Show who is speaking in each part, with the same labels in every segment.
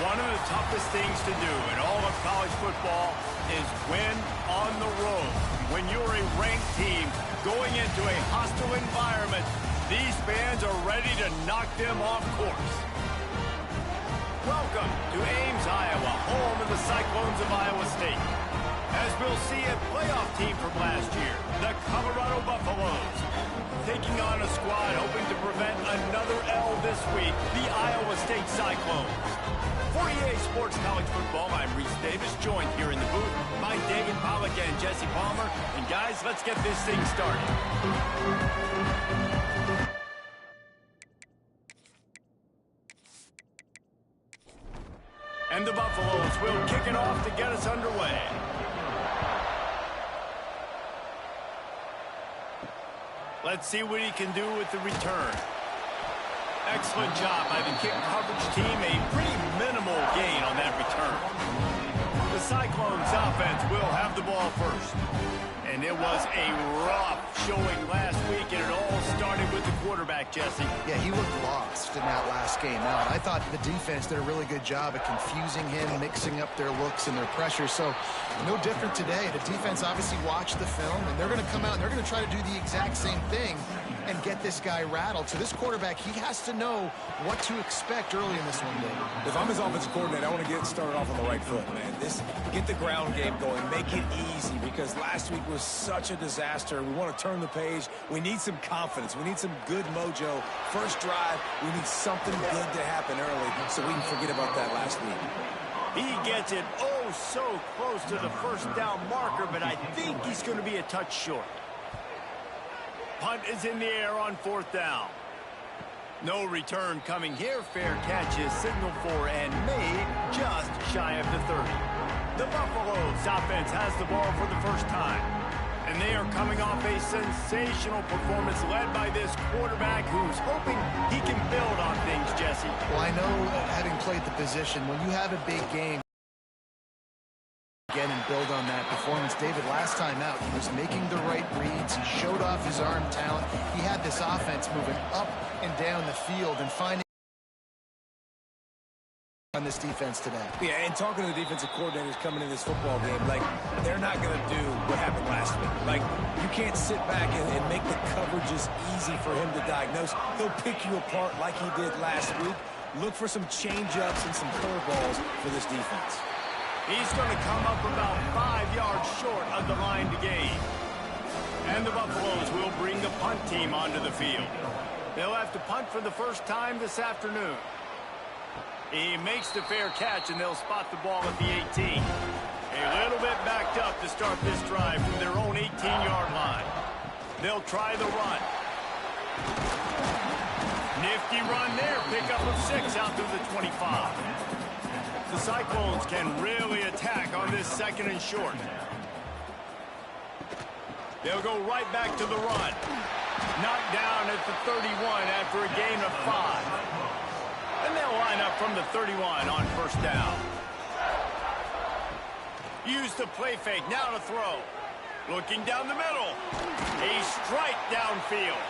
Speaker 1: One of the toughest things to do in all of college football is win on the road. When you're a ranked team going into a hostile environment, these fans are ready to knock them off course. Welcome to Ames, Iowa, home of the Cyclones of Iowa State. As we'll see a playoff team from last year, the Colorado Buffaloes, taking on a squad hoping to prevent another L this week, the Iowa State Cyclones. For EA Sports College Football, I'm Reese Davis, joined here in the booth by David Pollack and Jesse Palmer. And guys, let's get this thing started. And the Buffaloes will kick it off to get us underway. Let's see what he can do with the return. Excellent job by the kick coverage team. A pretty minimal gain on that return. The Cyclones offense will have the ball first. And it was a rough showing last week, and it all started with the quarterback, Jesse.
Speaker 2: Yeah, he looked lost in that last game. Now, I thought the defense did a really good job at confusing him, mixing up their looks and their pressure. So, no different today. The defense obviously watched the film, and they're going to come out and they're going to try to do the exact same thing and get this guy rattled. So this quarterback, he has to know what to expect early in this one, David.
Speaker 3: If I'm his offensive coordinator, I want to get started off on the right foot, man. Get the ground game going, make it easy, because last week was such a disaster. We want to turn the page. We need some confidence. We need some good mojo. First drive, we need something good to happen early so we can forget about that last week.
Speaker 1: He gets it so close to the first down marker, but I think he's going to be a touch short. Punt is in the air on fourth down. No return coming here. Fair catch is signaled for and made just shy of the 30. The Buffaloes offense has the ball for the first time. And they are coming off a sensational performance led by this quarterback who's hoping he can build on things, Jesse.
Speaker 2: Well, I know, having played the position, when you have a big game, again and build on that performance. David, last time out, he was making the right reads. He showed off his arm talent. He had this offense moving up and down the field and finding on this defense today.
Speaker 3: Yeah, and talking to the defensive coordinators coming in this football game, like, they're not going to do what happened last week. Like, you can't sit back and make the coverages easy for him to diagnose. He'll pick you apart like he did last week. Look for some change-ups and some curveballs for this defense.
Speaker 1: He's going to come up about 5 yards short of the line to gain. And the Buffaloes will bring the punt team onto the field. They'll have to punt for the first time this afternoon. He makes the fair catch, and they'll spot the ball at the 18. A little bit backed up to start this drive from their own 18-yard line. They'll try the run. Nifty run there. Pickup of 6 out to the 25. The Cyclones can really attack on this second and short. They'll go right back to the run. Knocked down at the 31 after a gain of 5. And they'll line up from the 31 on first down. Use the play fake, now to throw. Looking down the middle. A strike downfield.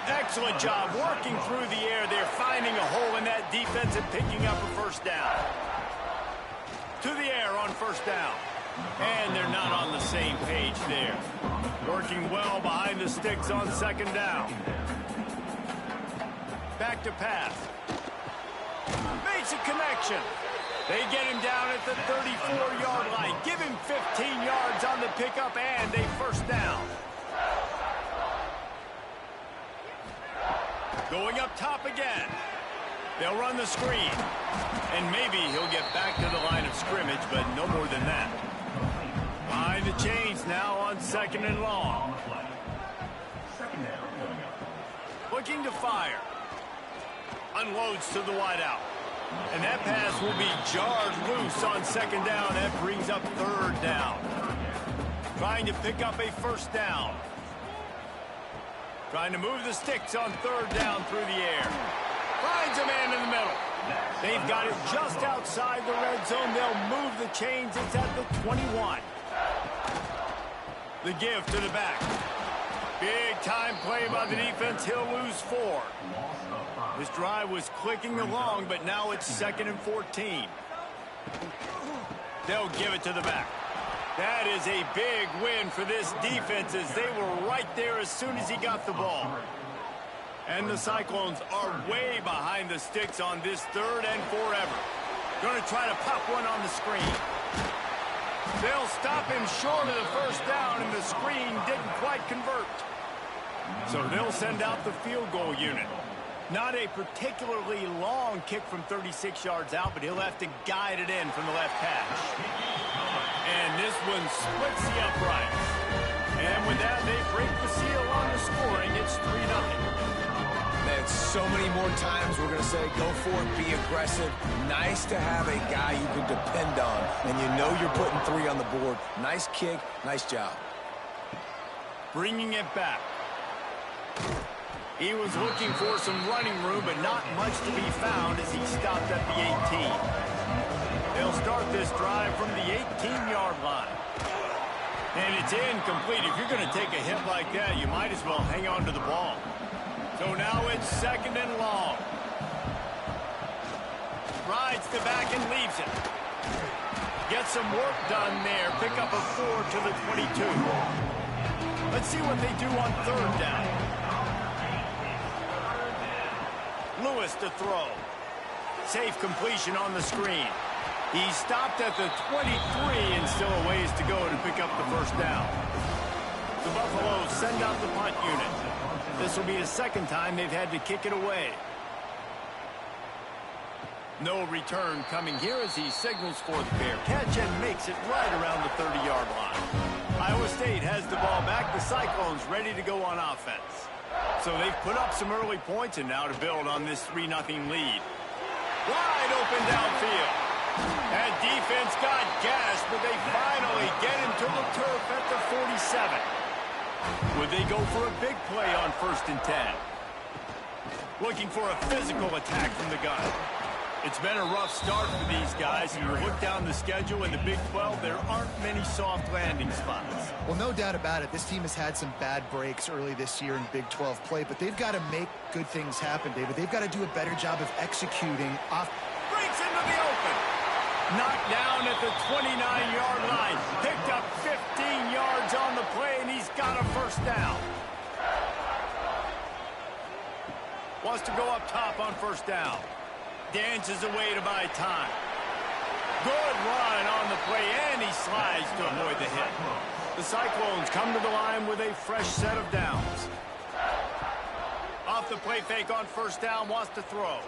Speaker 1: Excellent job working through the air. They're finding a hole in that defense and picking up a first down. To the air on first down. And they're not on the same page there. Working well behind the sticks on second down. Back to pass. Makes a connection. They get him down at the 34-yard line. Give him 15 yards on the pickup and a first down. Going up top again. They'll run the screen. And maybe he'll get back to the line of scrimmage, but no more than that. Behind the chains now on second and long. Looking to fire. Unloads to the wideout. And that pass will be jarred loose on second down. That brings up third down. Trying to pick up a first down. Trying to move the sticks on third down through the air. Finds a man in the middle. They've got it just outside the red zone. They'll move the chains. It's at the 21. The give to the back. Big Big-time play by the defense. He'll lose 4. This drive was clicking along, but now it's 2nd and 14. They'll give it to the back. That is a big win for this defense as they were right there as soon as he got the ball. And the Cyclones are way behind the sticks on this 3rd and forever. Going to try to pop one on the screen. They'll stop him short of the first down, and the screen didn't quite convert. So they'll send out the field goal unit. Not a particularly long kick from 36 yards out, but he'll have to guide it in from the left hash. And this one splits the uprights. And with that, they break the seal on the scoring. It's 3-0.
Speaker 3: Man, so many more times we're going to say, go for it, be aggressive. Nice to have a guy you can depend on, and you know you're putting 3 on the board. Nice kick, nice job.
Speaker 1: Bringing it back. He was looking for some running room, but not much to be found as he stopped at the 18. They'll start this drive from the 18-yard line. And it's incomplete. If you're going to take a hit like that, you might as well hang on to the ball. So now it's 2nd and long. Rides the back and leaves it. Gets some work done there. Pick up a 4 to the 22. Let's see what they do on 3rd down. Lewis to throw. Safe completion on the screen. He stopped at the 23 and still a ways to go to pick up the first down. The Buffaloes send out the punt unit. This will be the 2nd time they've had to kick it away. No return coming here as he signals for the pair. Catch and makes it right around the 30-yard line. Iowa State has the ball back. The Cyclones ready to go on offense. So they've put up some early points and now to build on this 3-0 lead. Wide open downfield. That defense got gashed, but they finally get him to the turf at the 47. Would they go for a big play on 1st and 10? Looking for a physical attack from the gun. It's been a rough start for these guys, and you look down the schedule in the Big 12, there aren't many soft landing spots.
Speaker 2: Well, no doubt about it. This team has had some bad breaks early this year in Big 12 play, but they've got to make good things happen, David. They've got to do a better job of executing off.
Speaker 1: Breaks into the open. Knocked down at the 29-yard line. Picked up 15 yards on the play, and he's got a first down. Wants to go up top on 1st down. Dances away to buy time. Good run on the play, and he slides to avoid the hit. The Cyclones come to the line with a fresh set of downs. Off the play fake on 1st down, wants to throw.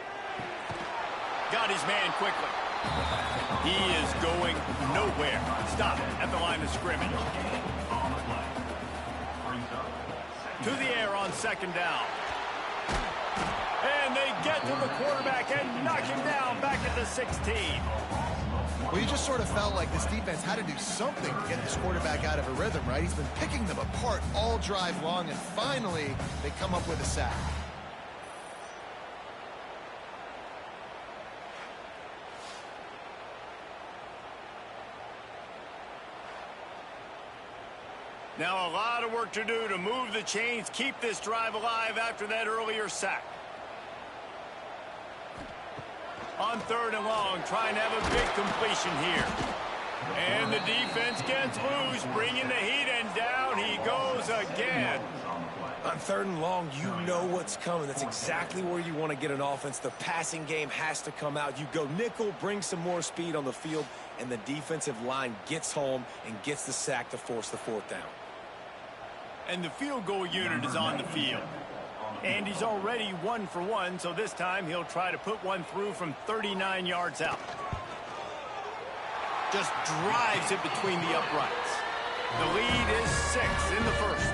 Speaker 1: Got his man quickly. He is going nowhere. Stop at the line of scrimmage. To the air on 2nd down. And they get to the quarterback and knock him down back at the 16.
Speaker 2: Well, you just sort of felt like this defense had to do something to get this quarterback out of a rhythm, right? He's been picking them apart all drive long, and finally they come up with a sack.
Speaker 1: Now a lot of work to do to move the chains, keep this drive alive after that earlier sack. On 3rd and long, trying to have a big completion here. And the defense gets loose, bringing the heat, and down he goes again.
Speaker 3: On 3rd and long, you know what's coming. That's exactly where you want to get an offense. The passing game has to come out. You go nickel, bring some more speed on the field, and the defensive line gets home and gets the sack to force the 4th down.
Speaker 1: And the field goal unit is on the field. And he's already 1 for 1, so this time he'll try to put one through from 39 yards out. Just drives it between the uprights. The lead is 6 in the 1st.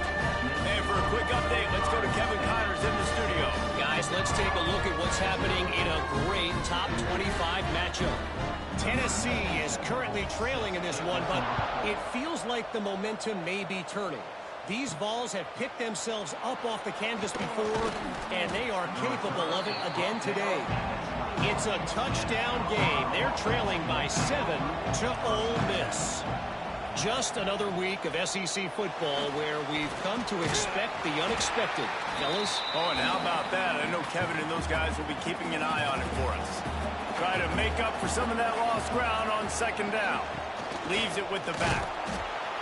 Speaker 1: And for a quick update, let's go to Kevin Connors in the studio.
Speaker 4: Guys, let's take a look at what's happening in a great top 25 matchup. Tennessee is currently trailing in this one, but it feels like the momentum may be turning. These Vols have picked themselves up off the canvas before, and they are capable of it again today. It's a touchdown game. They're trailing by 7 to Ole Miss. Just another week of SEC football where we've come to expect the unexpected. Fellas?
Speaker 1: Oh, and how about that? I know Kevin and those guys will be keeping an eye on it for us. Try to make up for some of that lost ground on second down. Leaves it with the back.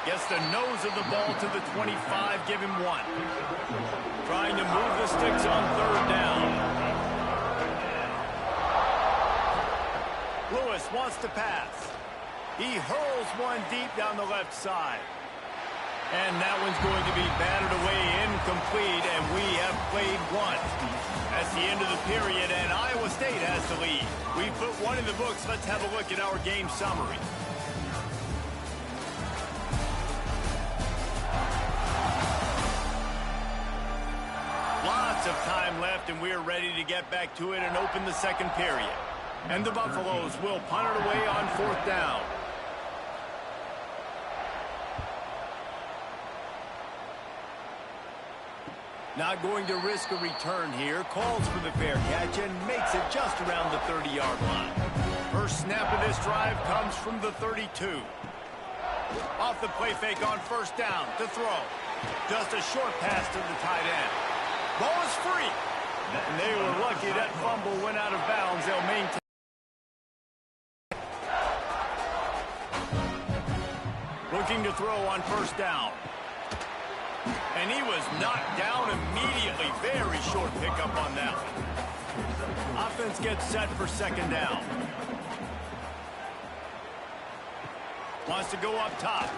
Speaker 1: Gets the nose of the ball to the 25, give him 1. Trying to move the sticks on third down. Lewis wants to pass. He hurls one deep down the left side. And that one's going to be batted away incomplete, and we have played one. That's the end of the period, and Iowa State has the lead. We put one in the books. Let's have a look at our game summary. Lots of time left, and we're ready to get back to it and open the second period. And the Buffaloes will punt it away on fourth down. Not going to risk a return here. Calls for the fair catch and makes it just around the 30-yard line. First snap of this drive comes from the 32. Off the play fake on first down to throw. Just a short pass to the tight end. Ball is free. And they were lucky that fumble went out of bounds. They'll maintain. Looking to throw on first down. And he was knocked down immediately. Very short pickup on that one. Offense gets set for second down. Wants to go up top.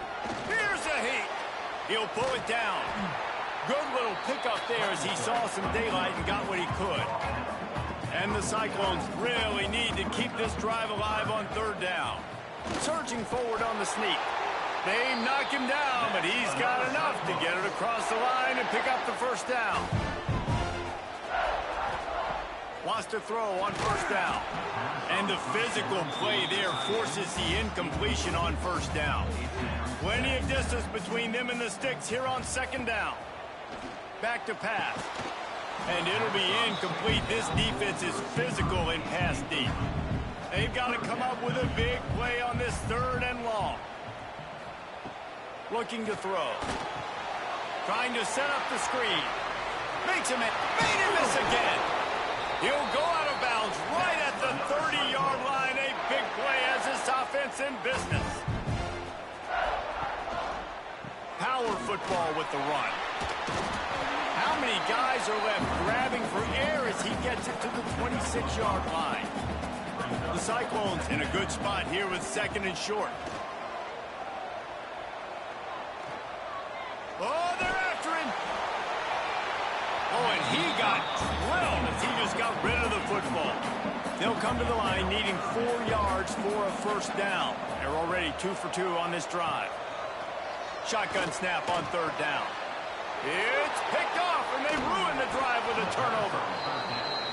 Speaker 1: Here's a heat. He'll pull it down. Good little pickup there as he saw some daylight and got what he could. And the Cyclones really need to keep this drive alive on third down. Surging forward on the sneak. They knock him down, but he's got enough to get it across the line and pick up the first down. Wants to throw on first down. And the physical play there forces the incompletion on first down. Plenty of distance between them and the sticks here on second down. Back to pass. And it'll be incomplete. This defense is physical in pass deep. They've got to come up with a big play on this third and long. Looking to throw. Trying to set up the screen. Makes him made him miss again. He'll go out of bounds right at the 30-yard line. A big play as this offense in business. Power football with the run. How many guys are left grabbing for air as he gets it to the 26-yard line? The Cyclones in a good spot here with second and short. Oh, they're after him. Oh, and he got drilled as he just got rid of the football. They'll come to the line needing 4 yards for a first down. They're already 2 for 2 on this drive. Shotgun snap on third down. It's picked off, and they ruin the drive with a turnover.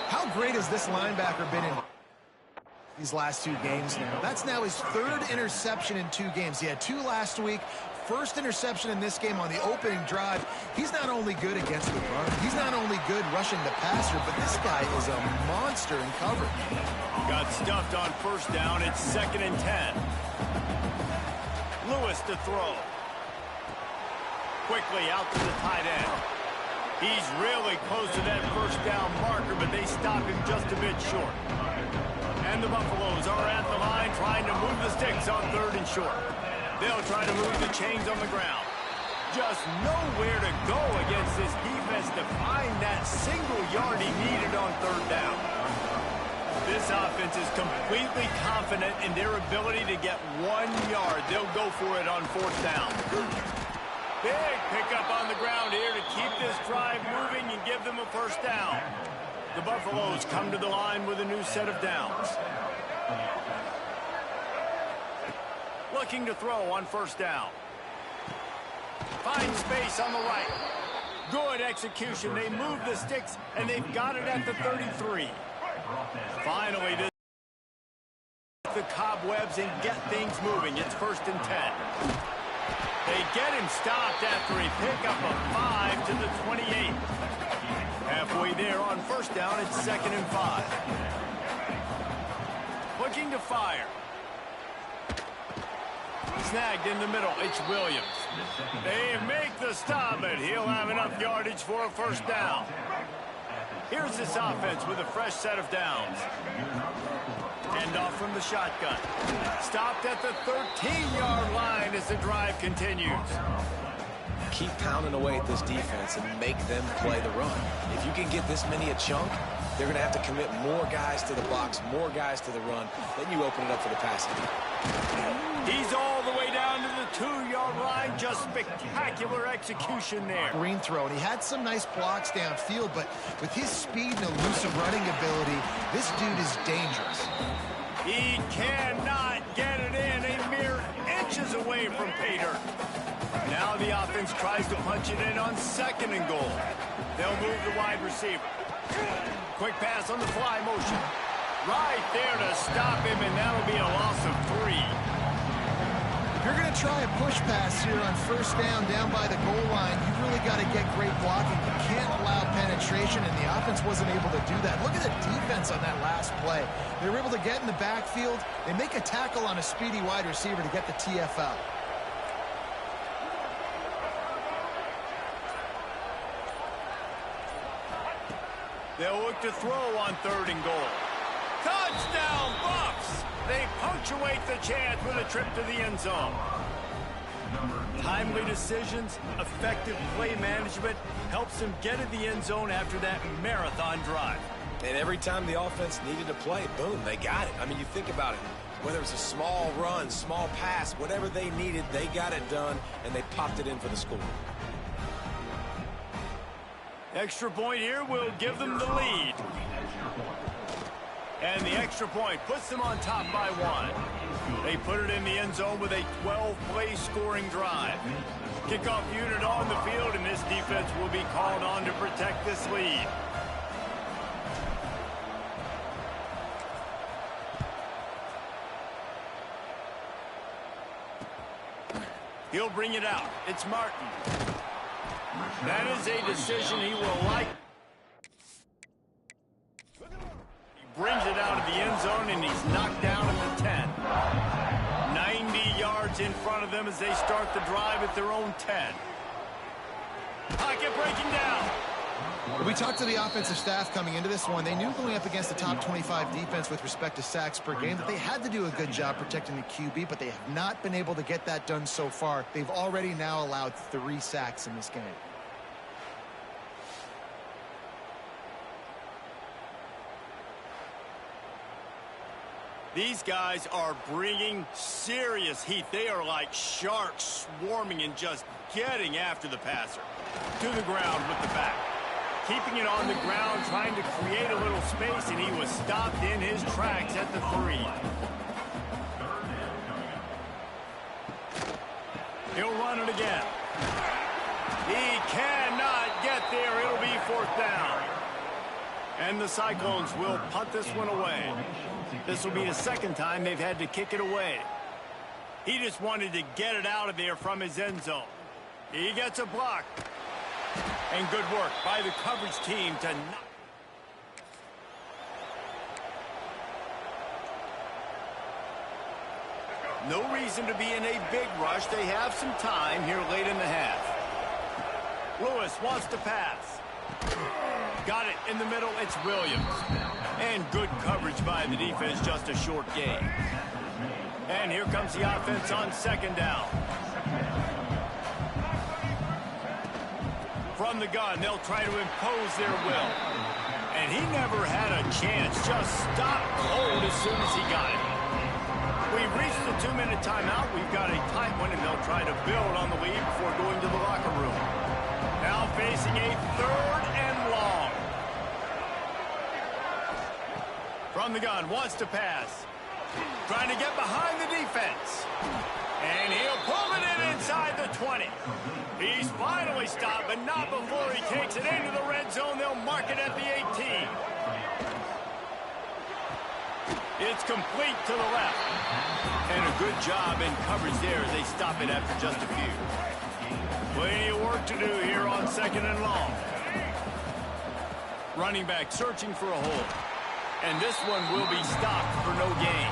Speaker 2: How great has this linebacker been in these last 2 games now? That's now his 3rd interception in 2 games. He had 2 last week. First interception in this game on the opening drive. He's not only good against the run, he's not only good rushing the passer, but this guy is a monster in coverage.
Speaker 1: Got stuffed on first down. It's 2nd and 10. Lewis to throw. Quickly out to the tight end. He's really close to that first down marker, but they stop him just a bit short. And the Buffaloes are at the line trying to move the sticks on 3rd and short. They'll try to move the chains on the ground. Just nowhere to go against this defense to find that single yard he needed on 3rd down. This offense is completely confident in their ability to get 1 yard. They'll go for it on 4th down. Big pickup on the ground here to keep this drive moving and give them a first down. The Buffaloes come to the line with a new set of downs. Looking to throw on first down. Finds space on the right. Good execution. They move the sticks, and they've got it at the 33. Finally, this the cobwebs and get things moving. It's 1st and 10. They get him stopped after a pickup of 5 to the 28. Halfway there on first down, it's 2nd and 5. Looking to fire. Snagged in the middle. It's Williams. They make the stop, but he'll have enough yardage for a first down. Here's this offense with a fresh set of downs. End off from the shotgun. Stopped at the 13-yard line as the drive continues.
Speaker 3: Keep pounding away at this defense and make them play the run. If you can get this many a chunk, they're going to have to commit more guys to the box, more guys to the run. Then you open it up for the passing.
Speaker 1: He's all the way down to the 2-yard line. Just spectacular execution there.
Speaker 2: Green throw, and he had some nice blocks downfield, but with his speed and elusive running ability, this dude is dangerous.
Speaker 1: He cannot get it in. A mere inches away from pay dirt. Now the offense tries to punch it in on 2nd and goal. They'll move the wide receiver. Quick pass on the fly motion. Right there to stop him, and that'll be a loss of 3.
Speaker 2: If you're going to try a push pass here on first down by the goal line, you really got to get great blocking. You can't allow penetration, and the offense wasn't able to do that. Look at the defense on that last play. They were able to get in the backfield. They make a tackle on a speedy wide receiver to get the TFL.
Speaker 1: They'll look to throw on 3rd and goal. Touchdown, Buffs! They punctuate the chance with a trip to the end zone. Timely decisions, effective play management helps them get in the end zone after that marathon drive.
Speaker 3: And every time the offense needed to play, boom, they got it. I mean, you think about it. Whether it's a small run, small pass, whatever they needed, they got it done, and they popped it in for the score.
Speaker 1: Extra point here will give them the lead. And the extra point puts them on top by 1. They put it in the end zone with a 12-play scoring drive. Kickoff unit on the field, and this defense will be called on to protect this lead. He'll bring it out. It's Martin. That is a decision he will like. He brings it out of the end zone, and he's knocked down at the 10. 90 yards in front of them as they start the drive at their own 10. Pocket breaking down.
Speaker 2: We talked to the offensive staff coming into this one. They knew going up against the top 25 defense with respect to sacks per game that they had to do a good job protecting the QB, but they have not been able to get that done so far. They've already now allowed 3 sacks in this game.
Speaker 1: These guys are bringing serious heat. They are like sharks swarming and just getting after the passer. To the ground with the back. Keeping it on the ground, trying to create a little space, and he was stopped in his tracks at the 3. He'll run it again. He cannot get there. It'll be 4th down. And the Cyclones will punt this one away. This will be the 2nd time they've had to kick it away. He just wanted to get it out of there from his end zone. He gets a block. And good work by the coverage team to knock. No reason to be in a big rush. They have some time here late in the half. Lewis wants to pass. Got it in the middle. It's Williams. And good coverage by the defense, just a short gain. And here comes the offense on 2nd down. From the gun, they'll try to impose their will. And he never had a chance. Just stopped cold as soon as he got it. We've reached the 2-minute timeout. We've got a tight one, and they'll try to build on the lead before going to the locker room. Now facing a 3rd and long. From the gun, wants to pass. Trying to get behind the defense. And he'll pull it in inside the 20. He's finally stopped, but not before he takes it into the red zone. They'll mark it at the 18. It's complete to the left. And a good job in coverage there as they stop it after just a few. Plenty of work to do here on 2nd and long. Running back searching for a hole. And this one will be stopped for no gain.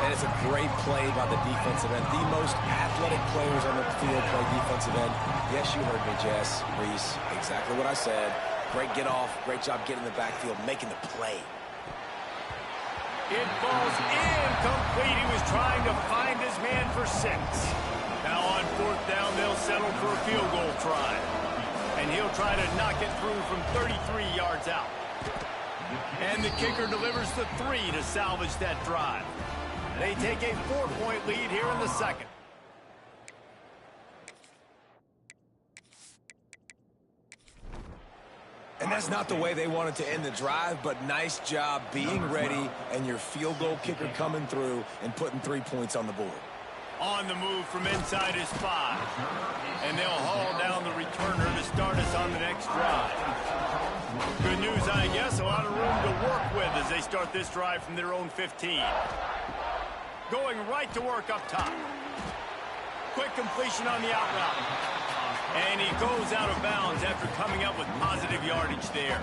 Speaker 3: And it's a great play by the defensive end. The most athletic players on the field play defensive end. Yes, you heard me, Jess, Reese. Exactly what I said. Great get off. Great job getting in the backfield, making the play.
Speaker 1: It falls incomplete. He was trying to find his man for 6. Now on 4th down, they'll settle for a field goal try. And he'll try to knock it through from 33 yards out. And the kicker delivers the 3 to salvage that drive. They take a 4-point lead here in the second.
Speaker 3: And that's not the way they wanted to end the drive, but nice job being ready and your field goal kicker coming through and putting 3 points on the board.
Speaker 1: On the move from inside his 5. And they'll haul down the returner to start us on the next drive. Good news, I guess, a lot of room to work with as they start this drive from their own 15. Going right to work up top. Quick completion on the out route. And he goes out of bounds after coming up with positive yardage there.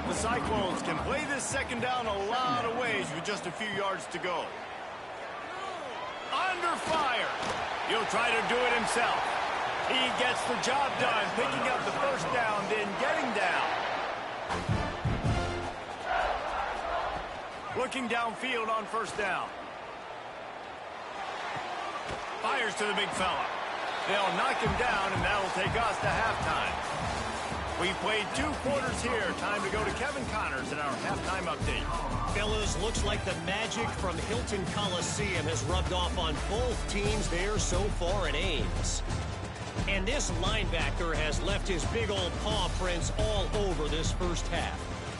Speaker 1: The Cyclones can play this second down a lot of ways with just a few yards to go. Under fire. He'll try to do it himself. He gets the job done, picking up the first down, then getting down. Looking downfield on 1st down. Fires to the big fella. They'll knock him down, and that'll take us to halftime. We played 2 quarters here. Time to go to Kevin Connors in our halftime update.
Speaker 4: Fellas, looks like the magic from Hilton Coliseum has rubbed off on both teams there so far at Ames. And this linebacker has left his big old paw prints all over this first half.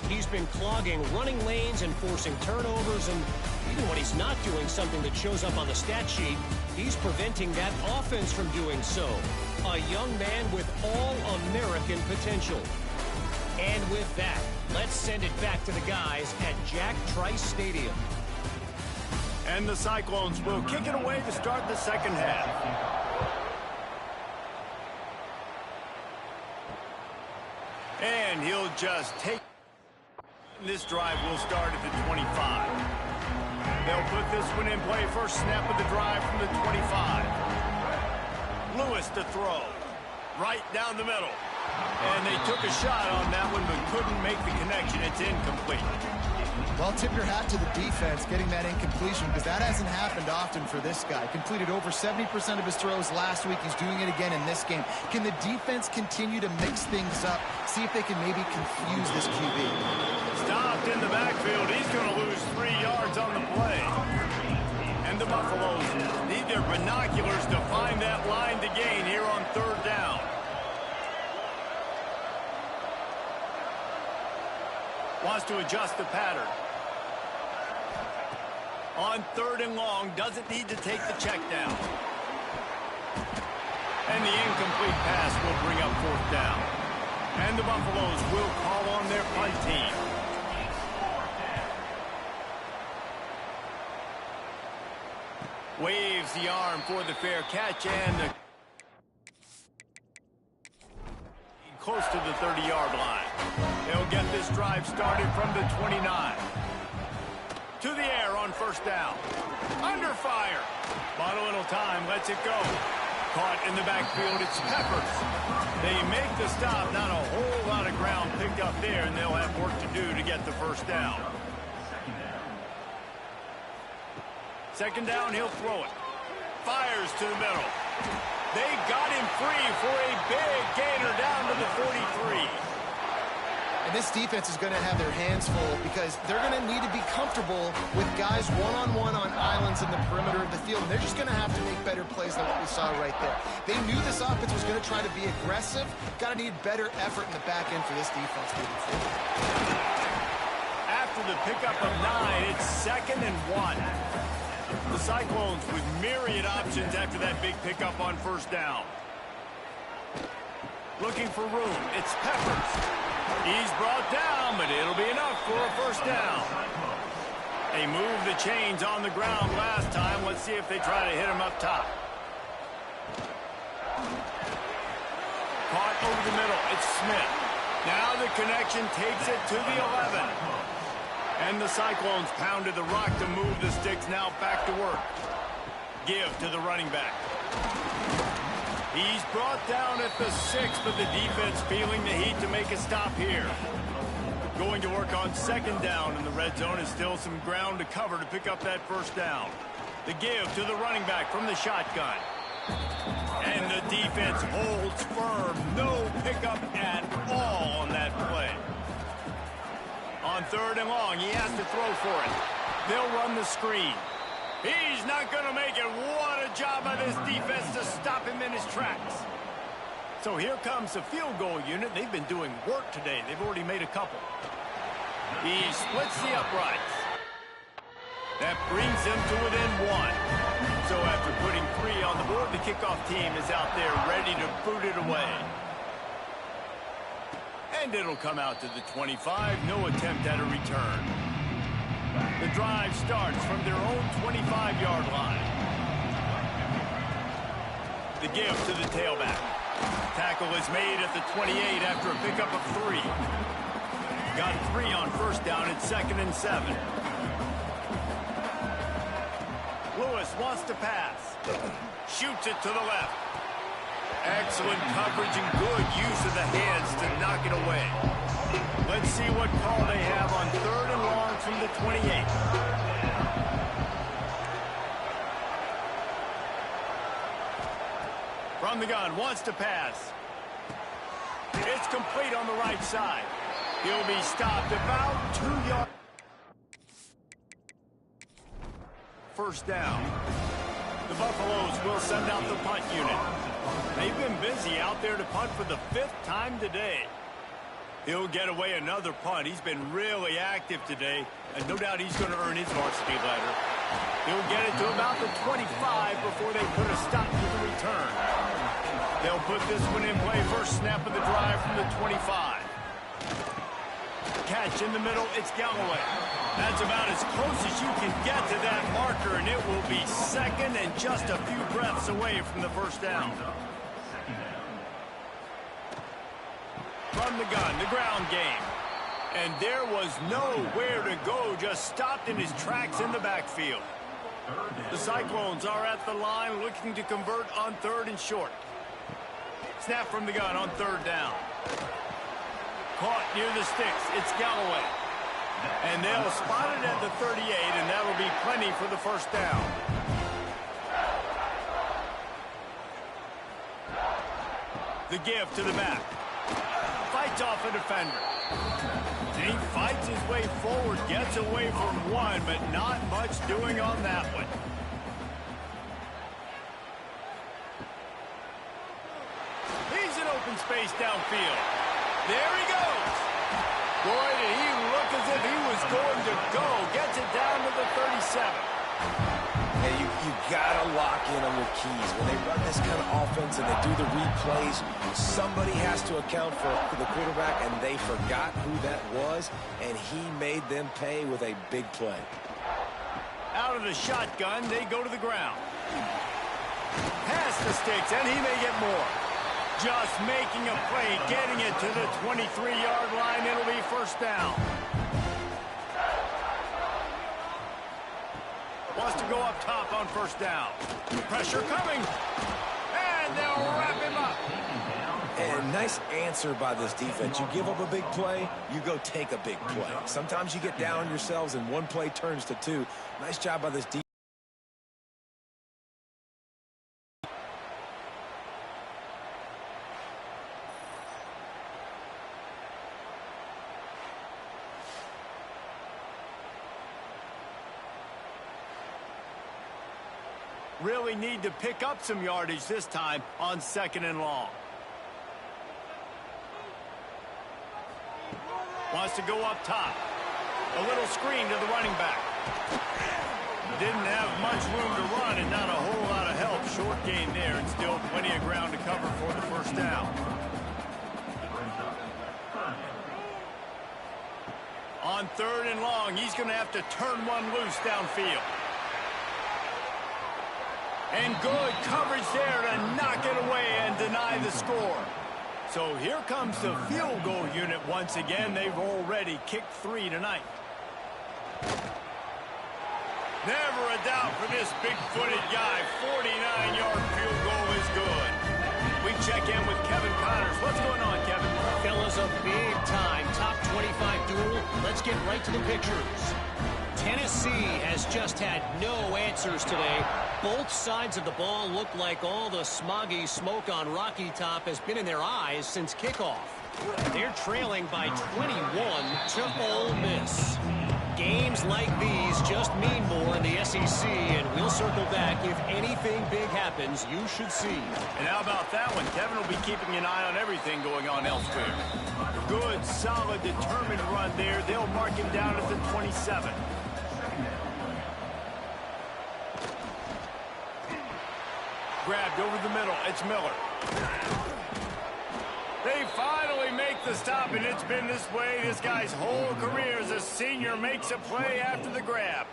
Speaker 4: He's been clogging running lanes and forcing turnovers, and even when he's not doing something that shows up on the stat sheet, he's preventing that offense from doing so. A young man with all-American potential. And with that, let's send it back to the guys at Jack Trice Stadium.
Speaker 1: And the Cyclones will kick it away to start the second half. And he'll just take... This drive will start at the 25. They'll put this one in play. First snap of the drive from the 25. Lewis to throw. Right down the middle. And they took a shot on that one, but couldn't make the connection. It's incomplete.
Speaker 2: Well, tip your hat to the defense getting that incompletion, because that hasn't happened often for this guy. Completed over 70% of his throws last week. He's doing it again in this game. Can the defense continue to mix things up? See if they can maybe confuse this QB.
Speaker 1: Stopped in the backfield. He's going to lose 3 yards on the play. And the Buffaloes need their binoculars to find that line to gain here on 3rd down. Wants to adjust the pattern. On 3rd and long, doesn't need to take the check down. And the incomplete pass will bring up 4th down. And the Buffaloes will call on their punt team. Waves the arm for the fair catch, and the close to the 30-yard line. They'll get this drive started from the 29. To the air on 1st down. Under fire. Bought a little time, lets it go. Caught in the backfield, it's Peppers. They make the stop, not a whole lot of ground picked up there, and they'll have work to do to get the 1st down. 2nd down, he'll throw it. Fires to the middle. They got him free for a big gainer down to the 43.
Speaker 2: And this defense is going to have their hands full, because they're going to need to be comfortable with guys one-on-one on islands in the perimeter of the field. And they're just going to have to make better plays than what we saw right there. They knew this offense was going to try to be aggressive. Got to need better effort in the back end for this defense moving forward.
Speaker 1: After the pickup of 9, it's 2nd and 1. The Cyclones with myriad options after that big pickup on 1st down. Looking for room. It's Peppers. He's brought down, but it'll be enough for a 1st down. They moved the chains on the ground last time. Let's see if they try to hit him up top. Caught over the middle. It's Smith. Now the connection takes it to the 11. And the Cyclones pounded the rock to move the sticks. Now back to work. Give to the running back. He's brought down at the 6, but the defense feeling the heat to make a stop here. Going to work on 2nd down, and the red zone is still some ground to cover to pick up that 1st down. The give to the running back from the shotgun. And the defense holds firm. No pickup at all on that play. On 3rd and long, he has to throw for it. They'll run the screen. He's not going to make it. What a job by this defense to stop him in his tracks. So here comes the field goal unit. They've been doing work today. They've already made a couple. He splits the uprights. That brings him to within 1. So after putting 3 on the board, the kickoff team is out there ready to boot it away. And it'll come out to the 25. No attempt at a return. The drive starts from their own 25-yard line. The give to the tailback. Tackle is made at the 28 after a pickup of 3. Got 3 on 1st down at 2nd and 7. Lewis wants to pass. Shoots it to the left. Excellent coverage and good use of the hands to knock it away. Let's see what call they have on 3rd and long from the 28. From the gun, wants to pass. It's complete on the right side. He'll be stopped about 2 yards. 1st down. The Buffaloes will send out the punt unit. They've been busy out there to punt for the 5th time today. He'll get away another punt. He's been really active today, and no doubt he's going to earn his varsity letter. He'll get it to about the 25 before they put a stop to the return. They'll put this one in play. First snap of the drive from the 25. Catch in the middle, it's Galloway. That's about as close as you can get to that marker, and it will be 2nd and just a few breaths away from the 1st down. From the gun, the ground game. And there was nowhere to go, just stopped in his tracks in the backfield. The Cyclones are at the line looking to convert on 3rd and short. Snap from the gun on 3rd down. Caught near the sticks. It's Galloway. And they'll spot it at the 38, and that'll be plenty for the 1st down. The give to the back. Fights off a defender. He fights his way forward, gets away from 1, but not much doing on that one. He's in open space downfield. There he goes. Boy, did he look as if he was going to go. Gets it down to the 37.
Speaker 3: Hey, you gotta lock in on your keys. When they run this kind of offense and they do the replays, somebody has to account for the quarterback, and they forgot who that was, and he made them pay with a big play.
Speaker 1: Out of the shotgun, they go to the ground. Past the sticks, and he may get more. Just making a play, getting it to the 23-yard line. It'll be 1st down. Wants to go up top on 1st down. Pressure coming. And they'll wrap him up.
Speaker 3: And nice answer by this defense. You give up a big play, you go take a big play. Sometimes you get down on yourselves and 1 play turns to 2. Nice job by this defense.
Speaker 1: Really need to pick up some yardage this time on 2nd and long. Wants to go up top. A little screen to the running back. Didn't have much room to run and not a whole lot of help. Short gain there and still plenty of ground to cover for the 1st down. On 3rd and long, he's going to have to turn one loose downfield. And good coverage there to knock it away and deny the score. So here comes the field goal unit once again. They've already kicked 3 tonight. Never a doubt for this big-footed guy. 49-yard field goal is good. We check in with Kevin Connors. What's going on, Kevin?
Speaker 4: Fellas, a big-time top 25 duel. Let's get right to the pictures. Tennessee has just had no answers today. Both sides of the ball look like all the smoggy smoke on Rocky Top has been in their eyes since kickoff. They're trailing by 21 to Ole Miss. Games like these just mean more in the SEC, and we'll circle back. If anything big happens, you should see.
Speaker 1: And how about that one? Kevin will be keeping an eye on everything going on elsewhere. Good, solid, determined run there. They'll mark him down at the 27. Grabbed over the middle. It's Miller. They finally make the stop, and it's been this way this guy's whole career as a senior makes a play after the grab.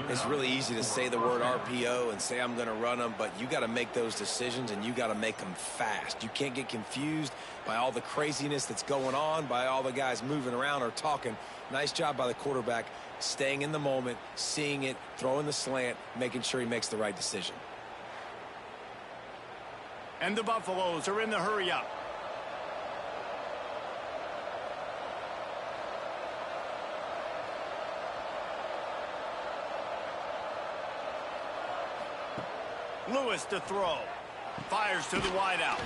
Speaker 3: It's really easy to say the word RPO and say I'm going to run them, but you got to make those decisions, and you got to make them fast. You can't get confused by all the craziness that's going on, by all the guys moving around or talking. Nice job by the quarterback, staying in the moment, seeing it, throwing the slant, making sure he makes the right decision.
Speaker 1: And the Buffaloes are in the hurry-up. Lewis to throw. Fires to the wideout.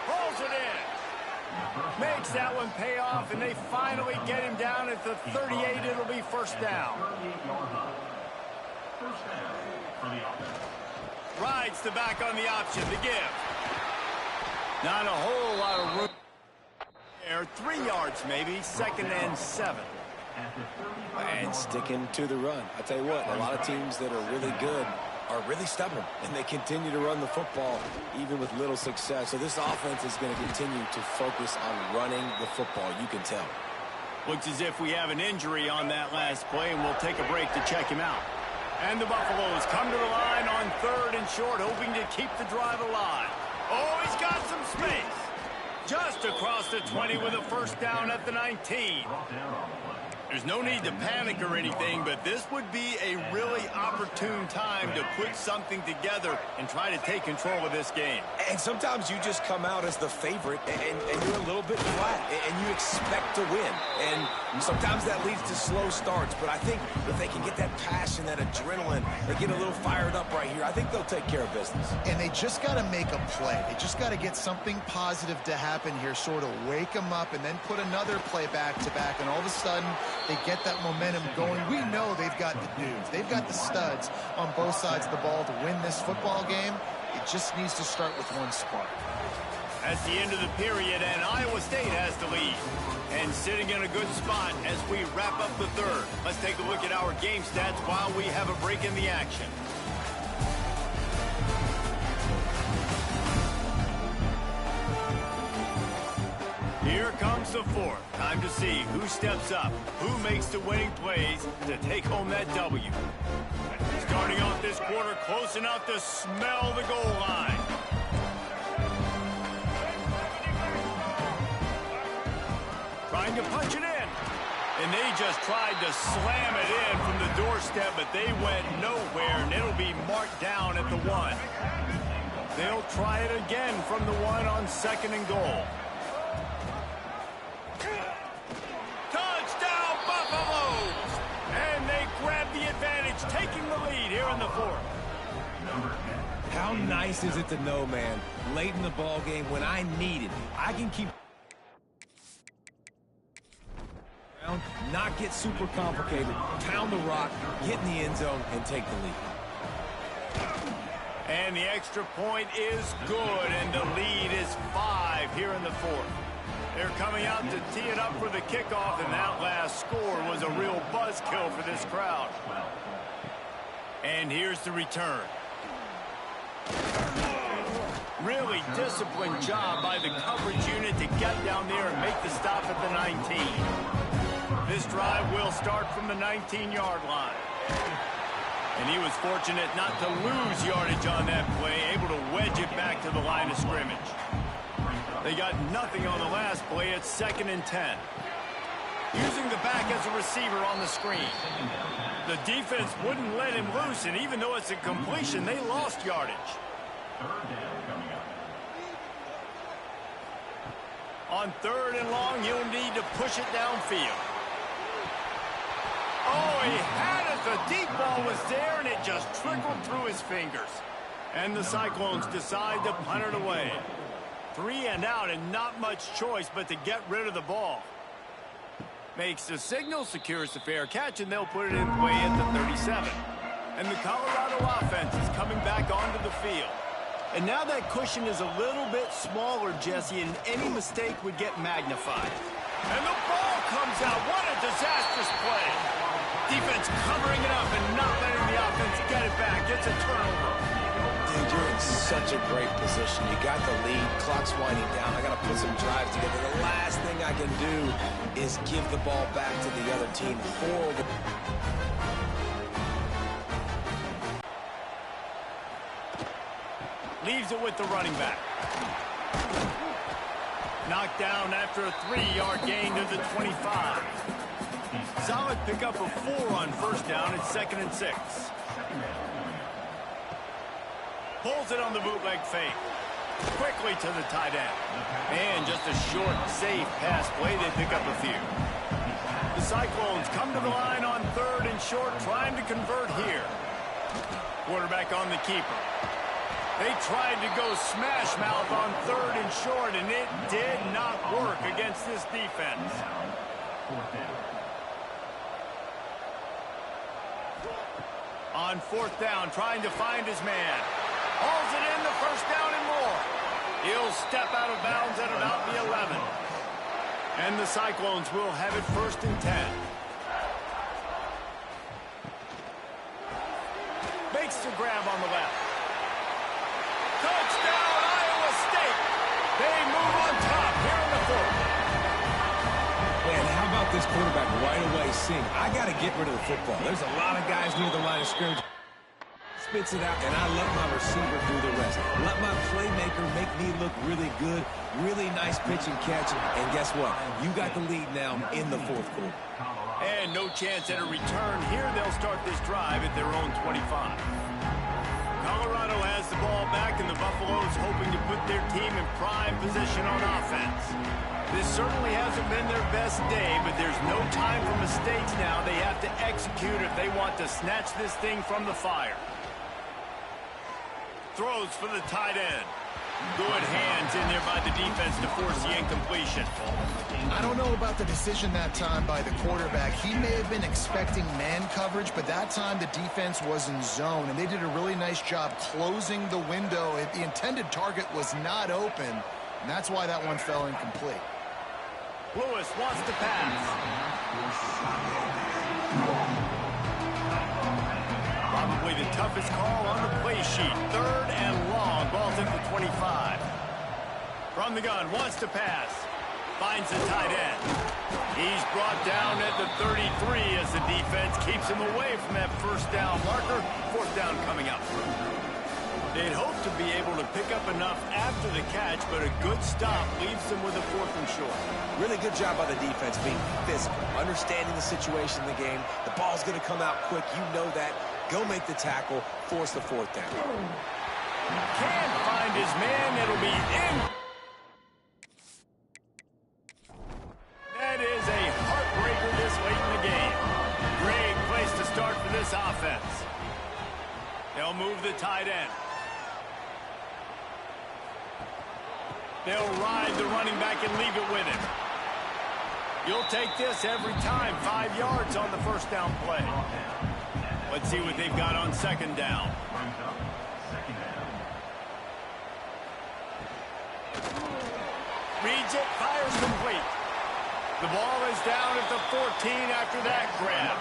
Speaker 1: Pulls it in. Makes that one pay off, and they finally get him down at the 38. It'll be first down. Rides the back on the option to give. Not a whole lot of room there. 3 yards maybe. 2nd and 7.
Speaker 3: And sticking to the run. I tell you what, a lot of teams that are really good are really stubborn, and they continue to run the football even with little success. So this offense is going to continue to focus on running the football. You can tell.
Speaker 1: Looks as if we have an injury on that last play, and we'll take a break to check him out. And the Buffaloes come to the line on 3rd and short, hoping to keep the drive alive. Oh, he's got some space. Just across the 20 with a first down at the 19. There's no need to panic or anything, but this would be a really opportune time to put something together and try to take control of this game.
Speaker 3: And sometimes you just come out as the favorite, and you're a little bit flat, and you expect to win. And sometimes that leads to slow starts, but I think if they can get that passion, that adrenaline, they get a little fired up right here, I think they'll take care of business.
Speaker 2: And they just got to make a play. They just got to get something positive to happen here, sort of wake them up, and then put another play back-to-back, and all of a sudden they get that momentum going. We know they've got the dudes. They've got the studs on both sides of the ball to win this football game. It just needs to start with one spark.
Speaker 1: That's the end of the period, and Iowa State has the lead. And sitting in a good spot as we wrap up the 3rd. Let's take a look at our game stats while we have a break in the action. Here comes the 4th. Time to see who steps up, who makes the winning plays to take home that W. Starting off this quarter close enough to smell the goal line. Trying to punch it in. And they just tried to slam it in from the doorstep, but they went nowhere, and it'll be marked down at the 1. They'll try it again from the 1 on 2nd and goal. Touchdown, Buffaloes! And they grab the advantage, taking the lead here in the 4th.
Speaker 3: How nice is it to know, man, late in the ball game when I need it, I can keep not get super complicated, pound the rock, get in the end zone, and take the lead.
Speaker 1: And the extra point is good, and the lead is 5 here in the 4th. They're coming out to tee it up for the kickoff, and that last score was a real buzzkill for this crowd. And here's the return. Really disciplined job by the coverage unit to get down there and make the stop at the 19. This drive will start from the 19-yard line. And he was fortunate not to lose yardage on that play, able to wedge it back to the line of scrimmage. They got nothing on the last play. It's 2nd and 10. Using the back as a receiver on the screen. The defense wouldn't let him loose, and even though it's a completion, they lost yardage. On 3rd and long, he'll need to push it downfield. Oh, he had it. The deep ball was there, and it just trickled through his fingers. And the Cyclones decide to punt it away. 3 and out, and not much choice but to get rid of the ball. Makes the signal, secures the fair catch, and they'll put it in play at the 37. And the Colorado offense is coming back onto the field. And now that cushion is a little bit smaller, Jesse, and any mistake would get magnified. And the ball comes out. What a disastrous play. Defense covering it up and not letting the offense get it back. It's a turnover.
Speaker 3: Dude, you're in such a great position. You got the lead. Clock's winding down. I got to put some drives together. The last thing I can do is give the ball back to the other team. Horrible.
Speaker 1: Leaves it with the running back. Knocked down after a 3-yard gain to the 25. Solid pickup of 4 on 1st down. It's 2nd and 6. Pulls it on the bootleg fake. Quickly to the tight end. And just a short, safe pass play. They pick up a few. The Cyclones come to the line on 3rd and short, trying to convert here. Quarterback on the keeper. They tried to go smash mouth on 3rd and short, and it did not work against this defense. On 4th down, trying to find his man. Hauls it in, the 1st down and more. He'll step out of bounds at about the 11. And the Cyclones will have it 1st and 10. Makes the grab on the left. Touchdown, Iowa State. They move on top here in the 4th.
Speaker 3: Man, how about this quarterback right away seeing, I got to get rid of the football. There's a lot of guys near the line of scrimmage. Spits it out, and I let my receiver do the rest. Let my playmaker make me look really good. Really nice pitch and catch. And guess what? You got the lead now in the 4th quarter.
Speaker 1: And no chance at a return here. They'll start this drive at their own 25. Colorado has the ball back, and the Buffaloes hoping to put their team in prime position on offense. This certainly hasn't been their best day, but there's no time for mistakes now. They have to execute if they want to snatch this thing from the fire. Throws for the tight end. Good hands in there by the defense to force the incompletion.
Speaker 2: I don't know about the decision that time by the quarterback. He may have been expecting man coverage, but that time the defense was in zone, and they did a really nice job closing the window. The intended target was not open, and that's why that one fell incomplete.
Speaker 1: Lewis wants to pass. Probably the toughest call on the play sheet. 3rd and long. Ball's in for 25. From the gun, wants to pass. Finds the tight end. He's brought down at the 33 as the defense keeps him away from that 1st down marker. 4th down coming up. They'd hope to be able to pick up enough after the catch, but a good stop leaves them with a 4th and short.
Speaker 3: Really good job by the defense being physical, understanding the situation in the game. The ball's going to come out quick. You know that. Go make the tackle, force the 4th down.
Speaker 1: Can't find his man. It'll be in. That is a heartbreaker this late in the game. Great place to start for this offense. They'll move the tight end. They'll ride the running back and leave it with him. You'll take this every time. 5 yards on the 1st down play. Let's see what they've got on 2nd down. Reads it, fires complete. The ball is down at the 14 after that grab.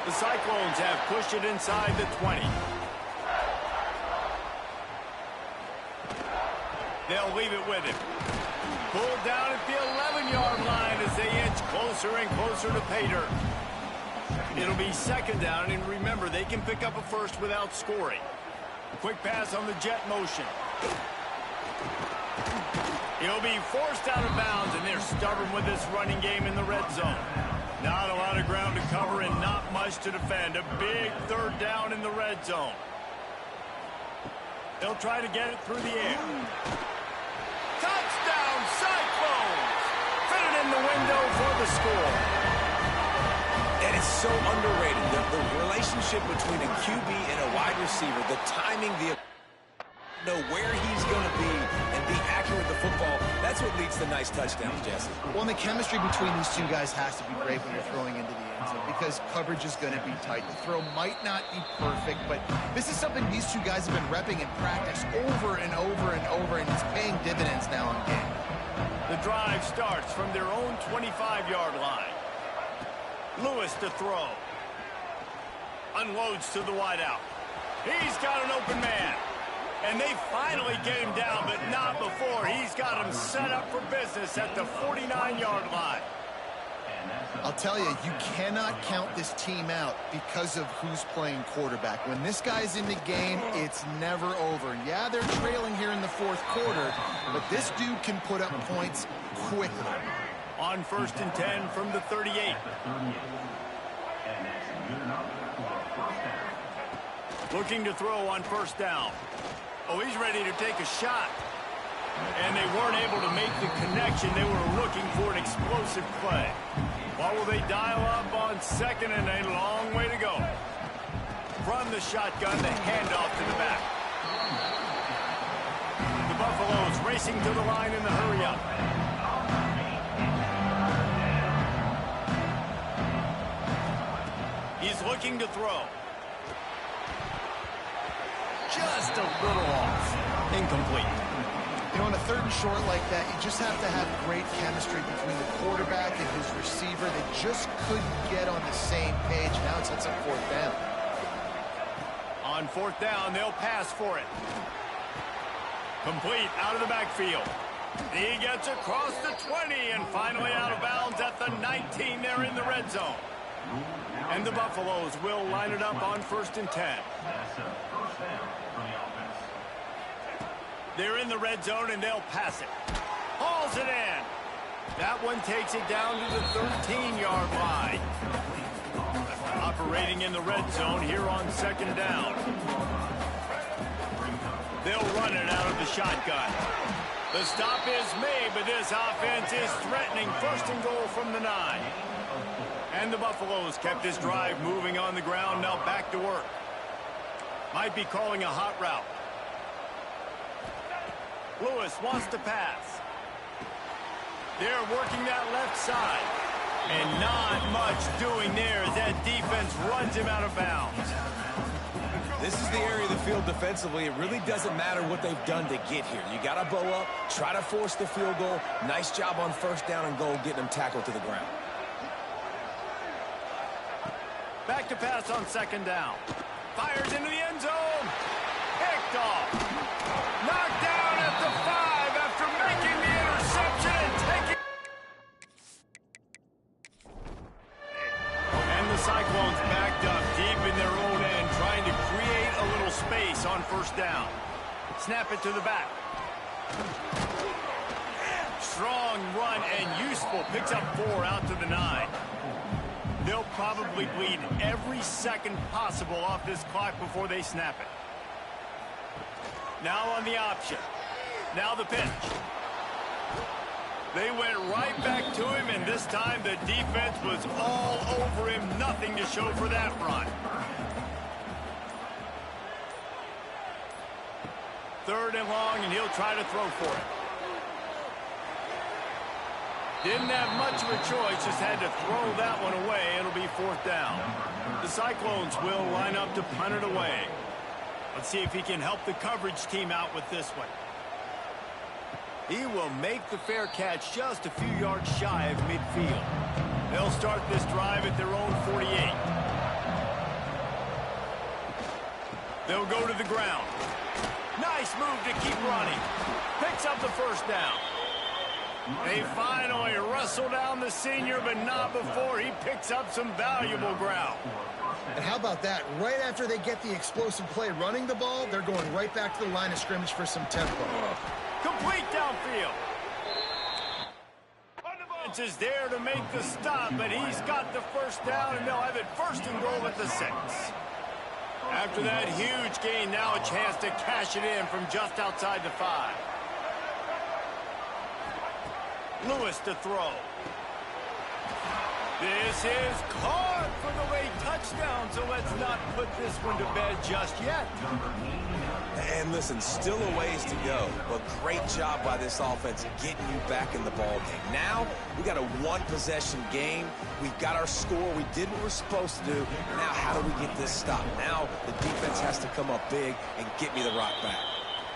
Speaker 1: The Cyclones have pushed it inside the 20. They'll leave it with him. Pulled down at the 11-yard line as they inch closer and closer to pay dirt. It'll be 2nd down, and remember, they can pick up a 1st without scoring. Quick pass on the jet motion. He'll be forced out of bounds, and they're stubborn with this running game in the red zone. Not a lot of ground to cover and not much to defend. A big third down in the red zone. They'll try to get it through the air. Touchdown, Cyclones! Fitted in the window for the score.
Speaker 3: And it's so underrated. The relationship between a QB and a wide receiver, the timing, know where he's going to be and be accurate with the football. That's what leads to nice touchdowns, Jesse.
Speaker 2: Well, and the chemistry between these two guys has to be great when you're throwing into the end zone because coverage is going to be tight. The throw might not be perfect, but this is something these two guys have been repping in practice over and over and over, and it's paying dividends now in game.
Speaker 1: The drive starts from their own 25-yard line. Lewis to throw. Unloads to the wideout. He's got an open man. And they finally get him down, but not before. He's got him set up for business at the 49-yard line.
Speaker 2: I'll tell you, you cannot count this team out because of who's playing quarterback. When this guy's in the game, it's never over. Yeah, they're trailing here in the fourth quarter, but this dude can put up points quickly.
Speaker 1: On 1st and 10 from the 38. Looking to throw on 1st down. Oh, he's ready to take a shot. And they weren't able to make the connection. They were looking for an explosive play. What will they dial up on 2nd and a long way to go? From the shotgun, the handoff to the back. The Buffaloes racing to the line in the hurry-up. He's looking to throw. Just a little off. Incomplete.
Speaker 2: You know, on a 3rd and short like that, you just have to have great chemistry between the quarterback and his receiver. They just couldn't get on the same page. Now it sets up 4th down.
Speaker 1: On 4th down, they'll pass for it. Complete out of the backfield. He gets across the 20 and finally out of bounds at the 19 there in the red zone. And the Buffaloes will line it up on 1st and 10. They're in the red zone, and they'll pass it. Hauls it in. That one takes it down to the 13-yard line. Operating in the red zone here on 2nd down. They'll run it out of the shotgun. The stop is made, but this offense is threatening 1st and goal from the 9. And the Buffaloes kept this drive moving on the ground. Now back to work. Might be calling a hot route. Lewis wants to pass. They're working that left side. And not much doing there as that defense runs him out of bounds.
Speaker 3: This is the area of the field defensively. It really doesn't matter what they've done to get here. You got to bow up, try to force the field goal. Nice job on 1st down and goal, getting them tackled to the ground.
Speaker 1: Back to pass on 2nd down. Fires into the end zone. Picked off. Knocked down at the 5 after making the interception and taking... And the Cyclones backed up deep in their own end, trying to create a little space on 1st down. Snap it to the back. Strong run and useful. Picks up 4 out to the 9. They'll probably bleed every second possible off this clock before they snap it. Now on the option. Now the pitch. They went right back to him, and this time the defense was all over him. Nothing to show for that run. 3rd and long, and he'll try to throw for it. Didn't have much of a choice, just had to throw that one away. It'll be 4th down. The Cyclones will line up to punt it away. Let's see if he can help the coverage team out with this one. He will make the fair catch just a few yards shy of midfield. They'll start this drive at their own 48. They'll go to the ground. Nice move to keep running. Picks up the 1st down. They finally wrestle down the senior, but not before he picks up some valuable ground.
Speaker 2: And how about that? Right after they get the explosive play running the ball, they're going right back to the line of scrimmage for some tempo.
Speaker 1: Complete downfield. defense is there to make the stop, but he's got the first down, and they'll have it first and goal at the 6. After that huge gain, now a chance to cash it in from just outside the 5. Lewis to throw. This is caught for the late touchdown, so let's not put this one to bed just yet.
Speaker 3: And listen, still a ways to go, but great job by this offense getting you back in the ball game. Now, we got a one-possession game. We've got our score. We did what we're supposed to do. Now, how do we get this stop? Now, the defense has to come up big and get me the rock back.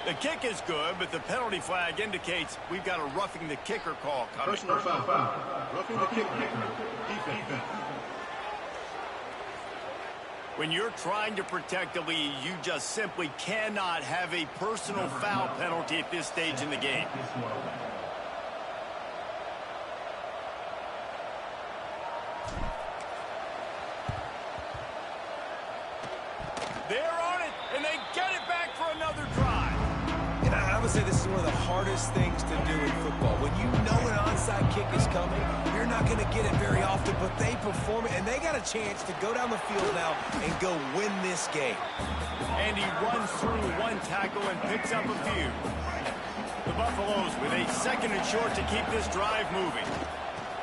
Speaker 1: The kick is good, but the penalty flag indicates we've got a roughing the kicker call coming.
Speaker 5: Personal foul. Roughing the kicker. Defense.
Speaker 1: When you're trying to protect a lead, you just simply cannot have a personal foul penalty at this stage in the game. They're on it, and they get it back for another drive.
Speaker 3: And I would say this is one of the hardest things to do in football. When you know an onside kick is coming, you're not going to get it very often, but they perform it, and they got a chance to go down the field now and go win this game.
Speaker 1: And he runs through one tackle and picks up a few. The Buffaloes with a 2nd and short to keep this drive moving.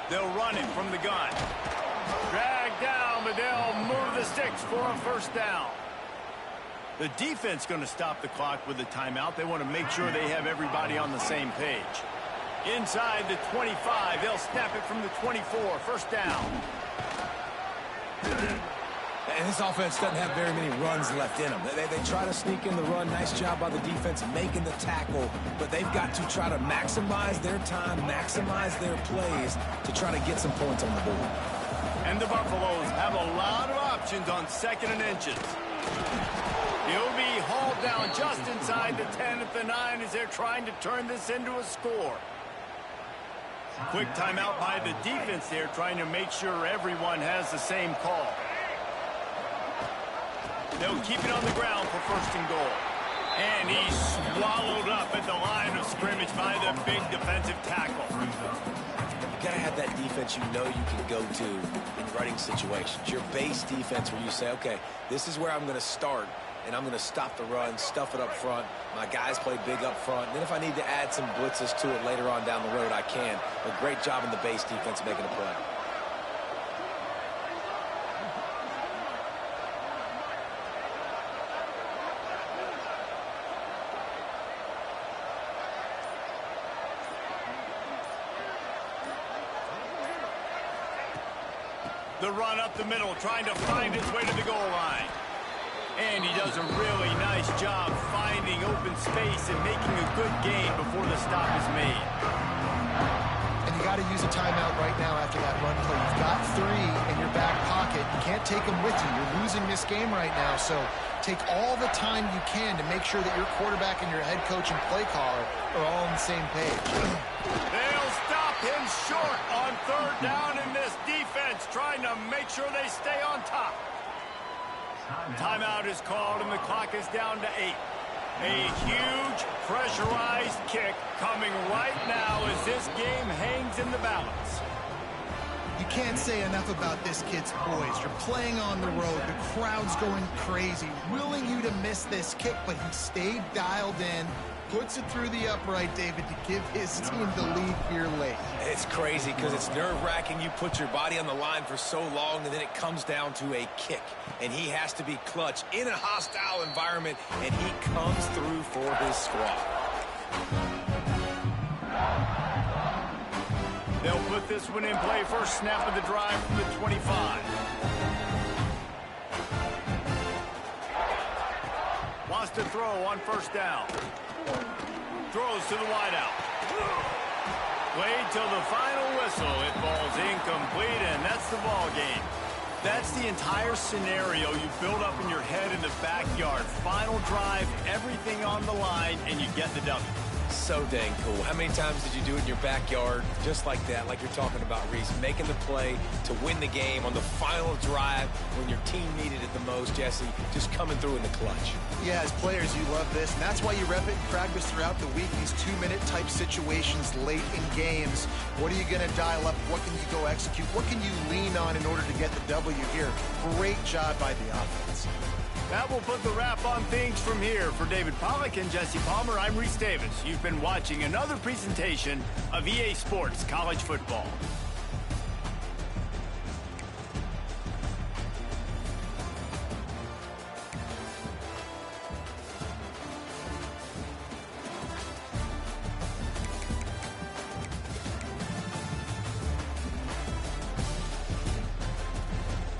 Speaker 1: They'll run it from the gun. Dragged down, but they'll move the sticks for a first down. The defense going to stop the clock with a timeout. They want to make sure they have everybody on the same page. Inside the 25, they'll snap it from the 24. First down.
Speaker 3: And this offense doesn't have very many runs left in them. They try to sneak in the run. Nice job by the defense making the tackle. But they've got to try to maximize their time, maximize their plays to try to get some points on the board.
Speaker 1: And the Buffaloes have a lot of options on 2nd and inches. He'll be hauled down just inside the 10 at the 9 as they're trying to turn this into a score. Quick timeout by the defense there, trying to make sure everyone has the same call. They'll keep it on the ground for first and goal. And he's swallowed up at the line of scrimmage by the big defensive tackle.
Speaker 3: You got to have that defense you know you can go to in running situations. Your base defense where you say, okay, this is where I'm going to start, and I'm going to stop the run, stuff it up front. My guys play big up front. And then if I need to add some blitzes to it later on down the road, I can. A great job in the base defense making a play.
Speaker 1: The run up the middle, trying to find its way to the goal line. And he does a really nice job finding open space and making a good gain before the stop is made.
Speaker 2: And you got to use a timeout right now after that run play. You've got 3 in your back pocket. You can't take them with you. You're losing this game right now, so take all the time you can to make sure that your quarterback and your head coach and play caller are all on the same page.
Speaker 1: They'll stop him short on 3rd down, in this defense trying to make sure they stay on top. Timeout is called, and the clock is down to 8. A huge pressurized kick coming right now as this game hangs in the balance.
Speaker 2: You can't say enough about this kid's poise. You're playing on the road. The crowd's going crazy, willing you to miss this kick, but he stayed dialed in, puts it through the upright, David, to give his team the lead here late.
Speaker 3: It's crazy because it's nerve-wracking. You put your body on the line for so long, and then it comes down to a kick. And he has to be clutch in a hostile environment, and he comes through for his squad.
Speaker 1: They'll put this one in play. First snap of the drive from the 25. Wants to throw on first down. Throws to the wideout. Played till the final whistle. It falls incomplete, and that's the ball game. That's the entire scenario you build up in your head in the backyard. Final drive, everything on the line, and you get the W.
Speaker 3: So dang cool. How many times did you do it in your backyard? Just like that, like you're talking about, Reese. Making the play to win the game on the final drive when your team needed it the most, Jesse. Just coming through in the clutch.
Speaker 2: Yeah, as players, you love this, and that's why you rep it in practice throughout the week, these 2-minute type situations late in games. What are you going to dial up? What can you go execute? What can you lean on in order to get the W here? Great job by the offense.
Speaker 1: That will put the wrap on things from here. For David Pollack and Jesse Palmer, I'm Reese Davis. You've been watching another presentation of EA Sports College Football.